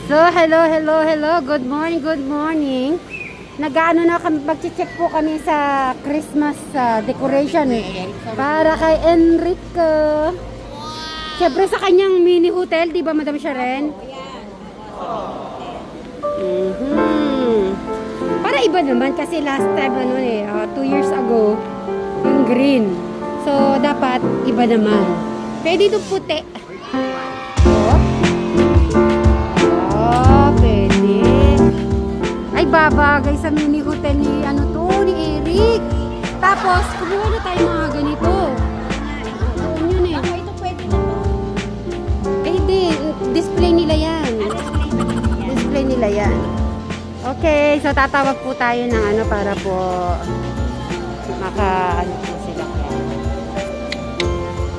So, hello. Good morning. Nag-ano na kami, mag-check po kami sa Christmas decoration para kay Enrico. Siyempre sa kanyang mini hotel, di ba Madam Sharon? Para iba naman kasi last time 2 years ago, yung green. So, dapat iba naman. Pwede itong puti. Pwede. Ay, babagay sa mini hotel ni ni Eric. Tapos, kumuha na tayo mga ganito. Yun eh. Ako ito pwede na to. Eh, hindi. Display nila yan. Display nila yan. Okay, so tatawag po tayo ng para po po sila.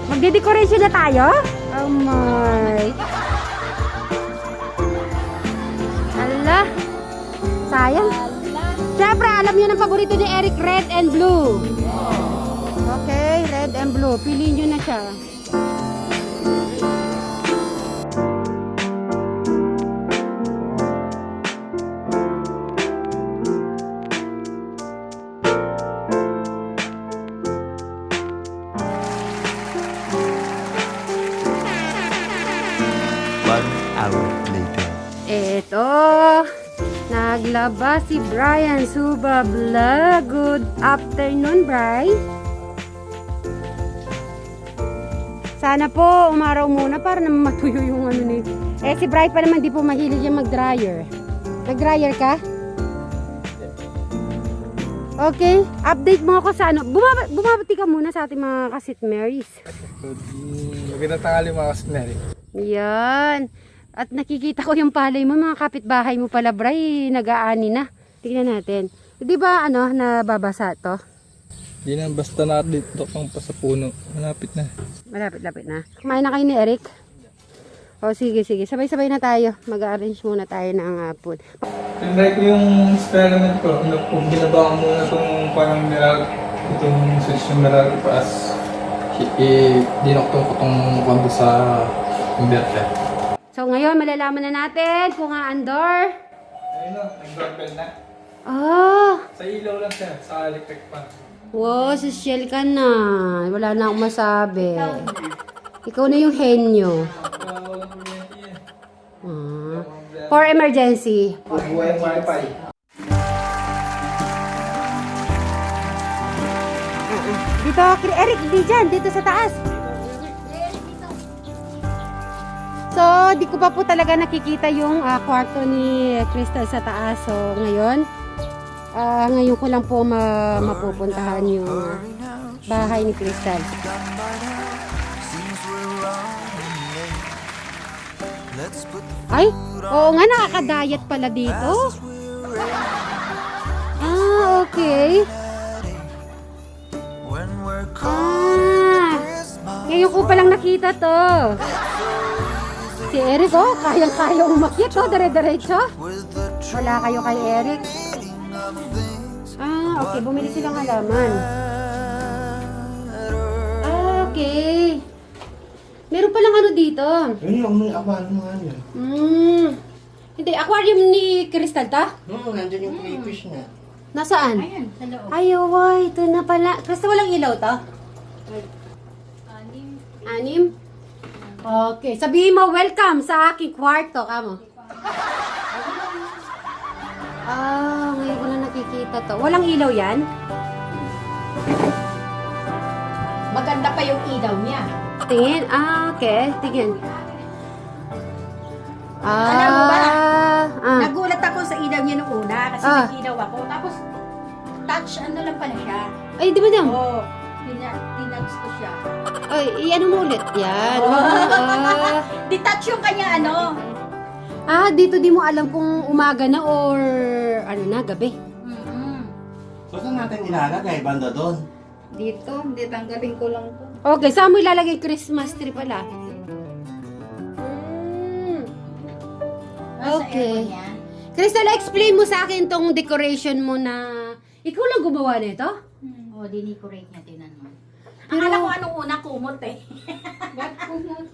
Magde-decoration na tayo? Oh my. Ala. Sayang. Siyempre, alam niyo ang paborito ni Eric, red and blue. Okay, red and blue. Piliin niyo na siya. Eto, naglaba si Brian Suba Vlog. Good afternoon, Bri. Sana po umaraw muna para naman matuyo yung ni. Si Bri pa naman di po mahilig yung mag-dryer. Nag-dryer ka? Okay, update mo ako sa bumabati ka muna sa ating mga kasitmaries. Magandang tanghali mga kasitmaries. Yan. At nakikita ko yung palay mo, mga kapitbahay mo pala, Bray, nag-aani na. Tingnan natin. Di ba, nababasa to? Di na, basta na dito pang pasapuno. Malapit na. Malapit na. Kumain na kayo ni Eric? O, sige. Sabay-sabay na tayo. Mag-arrange muna tayo ng food. Tinry ko yung experiment ko. Kung binaba ko muna itong parang itong switch yung mirror paas. Dinoktong ko itong kondo sa inverter. So, ngayon, malalaman na natin kung andor. Ayun na, nag-doorbell na. Sa ilaw lang siya, sa electric pan. Wow, social ka na. Wala na akong masabi. Ikaw na yung henyo. Walang kuryente yan. For emergency. Buhay wifi. Dito, Eric, di dyan. Dito sa taas. So, di ko pa po talaga nakikita yung kwarto ni Crystal sa taas. So, ngayon ko lang po mapupuntahan yung bahay ni Crystal. Ay, oo nga, nakaka-diet pala dito. Okay. Ngayon ko palang nakita to. Si Eric, kayang-kaya umakyat, dire-diretso. Wala kayo kay Eric. Okay, bumili silang halaman. Okay. Meron palang dito. Yun yung may aquarium nga niya. Hindi, aquarium ni Crystal ta? Nandun yung crayfish niya. Nasaan? Ayan, sa loob. Ay, ito na pala. Crystal, walang ilaw to? Anim? Okay, sabihin mo, welcome sa aking kwarto, kamo. Ngayon ko na nakikita to. Walang ilaw yan? Maganda pa yung ilaw niya. Tingin? Okay, tingin. Alam mo ba? Nagulat ako sa ilaw niya nung una kasi nag-ilaw ako. Tapos, touch lang pala siya. Ay, di ba dam? Oo, tinouch ko siya. Ay, ano mo ulit? Yan. Detach yung kanya Dito di mo alam kung umaga na or gabi. So, saan natin ilalagay? Banda doon? Dito, hindi tanggalin ko lang to. Okay, saan mo ilalagay Christmas tree pala? Okay. Crystal, explain mo sa akin tong decoration mo na ikaw lang gumawa nito? Dinicorate niya, tinan mo. Akala ko anong una, kumot eh. Ba't kumot?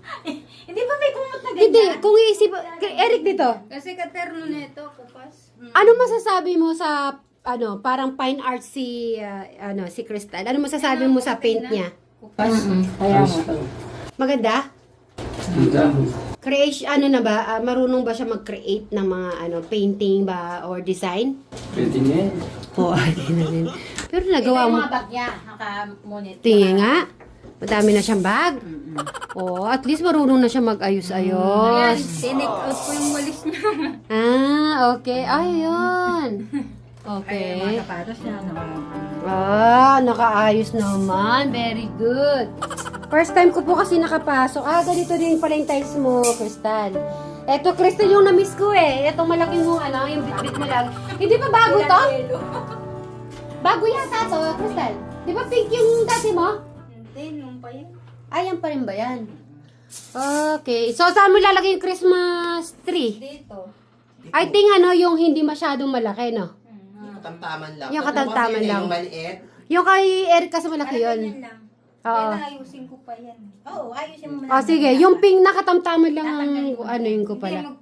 Hindi ba may kumot na ganyan? Hindi, kung iisip, Eric dito, Kasi katerno nito, kupas. ano masasabi mo sa, parang fine art si, si Crystal? Ano masasabi mo sa paint niya? Kupas. Kaya Maganda? Creation, na ba? Marunong ba siya mag-create ng mga, painting ba or design? Pwede na yan. Oo, na din. Pero nagawa mo. mga bag niya, naka-monitor. Tingin nga. Madami na siyang bag. Oh, at least marunong na siya Ayan, mag-ayos-ayos. tinake out ko yung walis niya. Okay. Ayun. Okay. Kapatos niya. Nakaayos naman. Very good. First time ko po kasi nakapasok. Ganito din pala yung tiles mo, Crystal. Eto, Crystal, yung na-miss ko eh. Etong malaking mo, yung bit-bit mo lang. Hindi pa bago to? Bago yata to, Crystal. Di ba pink yung dati mo? Hindi, nung pa yun. Ayan pa rin ba yan? Okay. So, saan mo lalagay yung Christmas tree? Dito. I think yung hindi masyadong malaki, no? Katamtaman lang. Yung katamtaman Kasi lang. Yung maliit. Yung kay Eric kasi malaki yun. Yan lang. Oo. Yan, ayusin ko pa yan. Oo, ayusin mo Sige. Yung pink na katamtaman lang ang yun ko pala.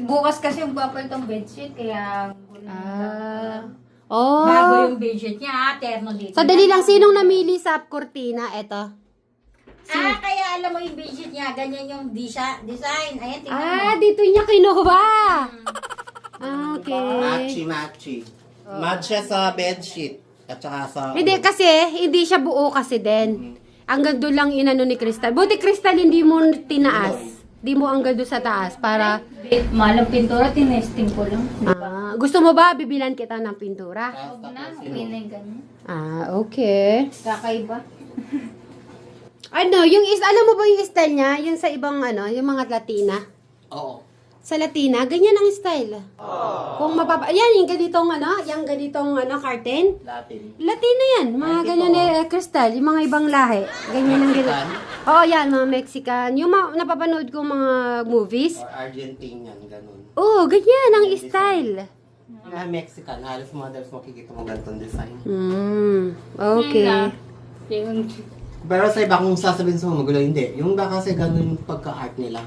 Bukas kasi magpapalit ang bedsheet, kaya... Bago yung budget niya, terno dito. Sadali lang, sinong namili sa cortina? Eto. Kaya alam mo yung budget niya, ganyan yung design. Ayan, tingnan mo. Dito niya kinuha. Okay. Matchy. Match siya sa bedsheet. At saka sa... Hindi kasi, hindi siya buo kasi din. Hanggang doon lang inano ni Crystal. Buti Crystal, hindi mo tinaas. Hindi mo hanggang doon sa taas para... Malang pintura, tinesting ko lang. Gusto mo ba bibilan kita ng pintura? Huwag na, okay na yung ganyan. Okay. Kakaiba. Alam mo ba yung style niya? Yung sa ibang yung mga Latina. Oo. Sa Latina, ganyan ang style. Kung yung ganitong curtain. Latin. Latina yan. Mga ganyan Crystal, yung mga ibang lahi. Ganyan ang Mexican? Oo, yan, mga Mexican. Yung napapanood ko mga movies. Or Argentinian, ganun. Oo, ganyan ang style. Mexican, halos mothers makikita mo ganitong design. Okay. Yung Pero sa iba, kung sasabihin sa mga magulo, hindi. Yung iba kasi ganun yung pagka-art nila.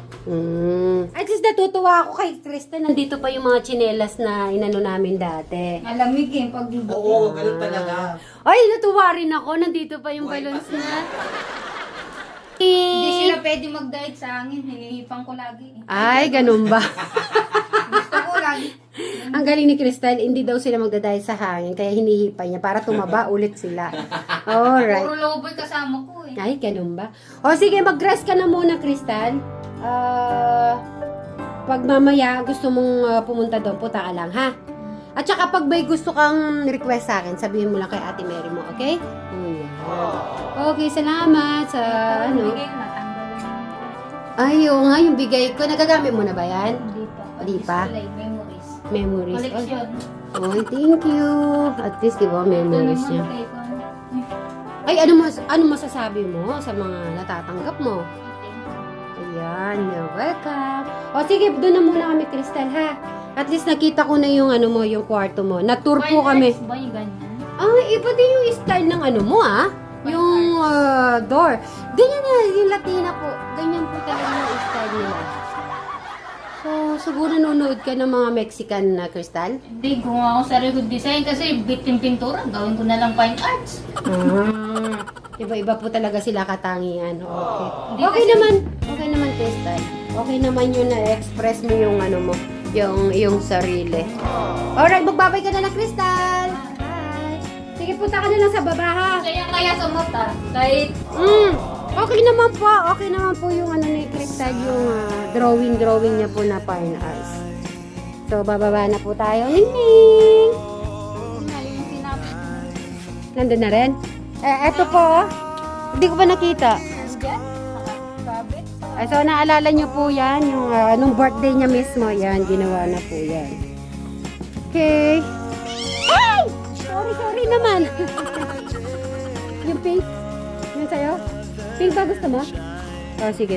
At least natutuwa ako kay Kristen. Nandito pa yung mga tsinelas na inano namin dati. malamig eh, pag Oo, ganun talaga. Ay, natuwa rin ako. Nandito pa yung balloons na. Hindi sila pwede mag-diet sa hangin. Hinihipang ko lagi eh. Ay, ganun ba? Gusto ko lagi. Ang galing ni Crystal, hindi daw sila magdadahil sa hangin, kaya hinihipa niya para tumaba ulit sila. Alright. Puro lowboy kasama ko eh. Ay, ganun ba? O sige, mag-rest ka na muna, Crystal. Pag mamaya gusto mong pumunta doon, puta ka lang, ha? At saka pag may gusto kang request sa akin, sabihin mo lang kay Ate Mary mo, okay? Okay, salamat sa Bigay ko natanggal lang. Ay, oo nga, yung bigay ko. Nagagamit mo na ba yan? Hindi pa. Di pa? Display, memories. Memories. Collection. Oh, thank you. At least, di ba, memories Ito niya. naman kay Juan. Ay, ano masasabi mo sa mga natatanggap mo? Ayan, you're welcome. O sige, doon na muna kami, Crystal, ha? At least nakita ko na yung mo, yung kwarto mo. Na-tour po kami. Ba yung ganyan? Iba din yung style ng mo, yung door. Ganyan yan, yung Latina po. Ganyan po talaga yung style nila. So, siguro nanonood ka ng mga Mexican na Crystal? Hindi, gumawa ako sarili kong design kasi bitin pintura. Gawin ko na lang fine arts. Iba-iba po talaga sila katangian. Okay. Hindi Okay kasi- naman, Crystal. Okay naman yun na express mo yung mo, yung sarili. Alright, magbabay ka na lang, Crystal. Bye. Sige, punta ka na lang sa baba, ha? Kaya sa mata, kahit Okay naman po yung ni Crystal, yung drawing niya po na fine arts. So, bababa na po tayo. Ning! yung tinapos Nandun na rin? Eto po. Hindi ko pa nakita. dyan, nakakabit. So, naalala niyo po yan, yung nung birthday niya mismo, yan, ginawa na po yan. Okay. Ay! Sorry naman. Yung pink? Yun sa'yo? Pink ba gusto mo? Oh, sige.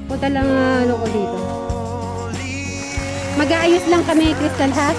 Punta lang ko dito. Mag-aayos lang kami, Crystal, ha?